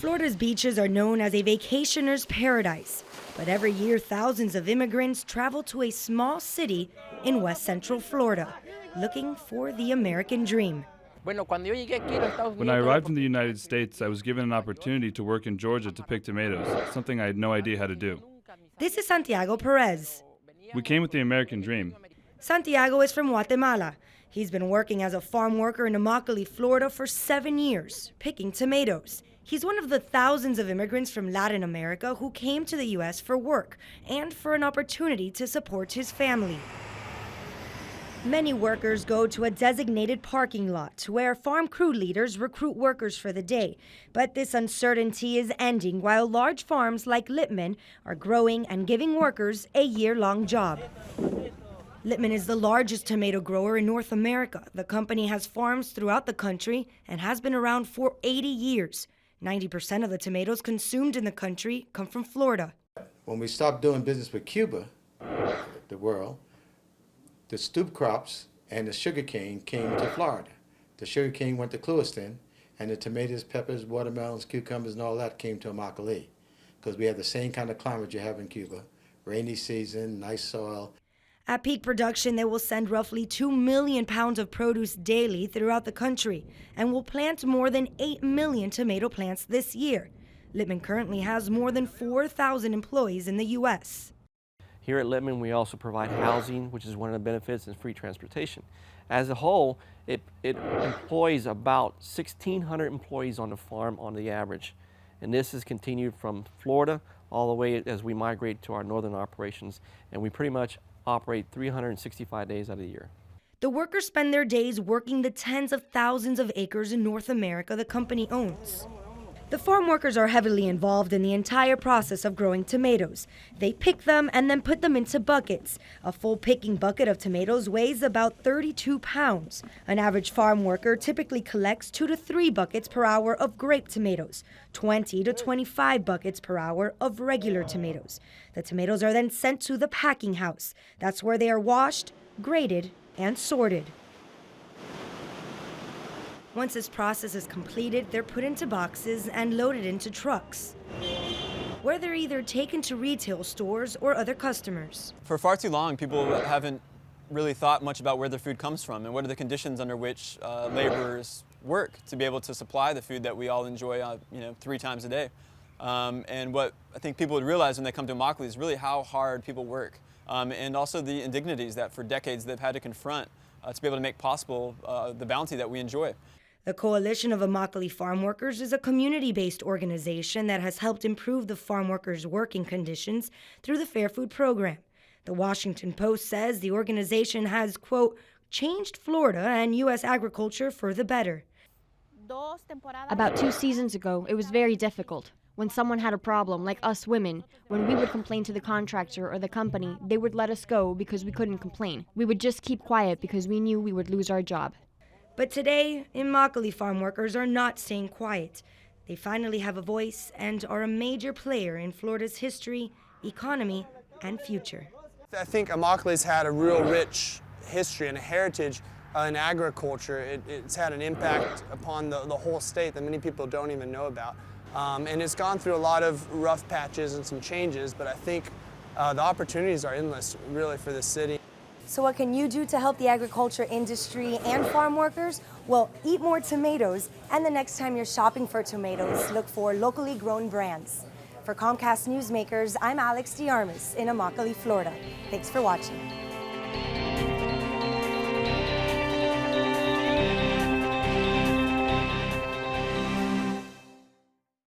Florida's beaches are known as a vacationer's paradise, but every year thousands of immigrants travel to a small city in west central Florida, looking for the American dream. When I arrived in the United States, I was given an opportunity to work in Georgia to pick tomatoes, something I had no idea how to do. This is Santiago Perez. We came with the American dream. Santiago is from Guatemala. He's been working as a farm worker in Immokalee, Florida for 7 years, picking tomatoes. He's one of the thousands of immigrants from Latin America who came to the U.S. for work and for an opportunity to support his family. Many workers go to a designated parking lot where farm crew leaders recruit workers for the day. But this uncertainty is ending while large farms like Lippman are growing and giving workers a year-long job. Lippman is the largest tomato grower in North America. The company has farms throughout the country and has been around for 80 years. 90% of the tomatoes consumed in the country come from Florida. When we stopped doing business with Cuba, the world, the stoop crops and the sugarcane came to Florida. The sugarcane went to Clewiston, and the tomatoes, peppers, watermelons, cucumbers, and all that came to Immokalee, because we have the same kind of climate you have in Cuba. Rainy season, nice soil. At peak production, they will send roughly 2 million pounds of produce daily throughout the country and will plant more than 8 million tomato plants this year. Lippman currently has more than 4,000 employees in the U.S. Here at Lippman, we also provide housing, which is one of the benefits, and free transportation. As a whole, it employs about 1,600 employees on the farm on the average. And this has continued from Florida all the way as we migrate to our northern operations. And we pretty much operate 365 days out of the year. The workers spend their days working the tens of thousands of acres in North America the company owns. The farm workers are heavily involved in the entire process of growing tomatoes. They pick them and then put them into buckets. A full picking bucket of tomatoes weighs about 32 pounds. An average farm worker typically collects 2 to 3 buckets per hour of grape tomatoes, 20 to 25 buckets per hour of regular tomatoes. The tomatoes are then sent to the packing house. That's where they are washed, graded, and sorted. Once this process is completed, they're put into boxes and loaded into trucks, where they're either taken to retail stores or other customers. For far too long, people haven't really thought much about where their food comes from and what are the conditions under which laborers work to be able to supply the food that we all enjoy 3 times a day. And what I think people would realize when they come to Immokalee is really how hard people work, and also the indignities that for decades they've had to confront to be able to make possible the bounty that we enjoy. The Coalition of Immokalee Farm Workers is a community-based organization that has helped improve the farm workers' working conditions through the Fair Food Program. The Washington Post says the organization has, quote, changed Florida and U.S. agriculture for the better. About 2 seasons ago, it was very difficult. When someone had a problem, like us women, when we would complain to the contractor or the company, they would let us go because we couldn't complain. We would just keep quiet because we knew we would lose our job. But today, Immokalee farm workers are not staying quiet. They finally have a voice and are a major player in Florida's history, economy, and future. I think Immokalee's had a real rich history and a heritage in agriculture. It's had an impact upon the whole state that many people don't even know about. And it's gone through a lot of rough patches and some changes, but I think the opportunities are endless, really, for the city. So what can you do to help the agriculture industry and farm workers? Well, eat more tomatoes, and the next time you're shopping for tomatoes, look for locally grown brands. For Comcast Newsmakers, I'm Alex DeArmas in Immokalee, Florida. Thanks for watching.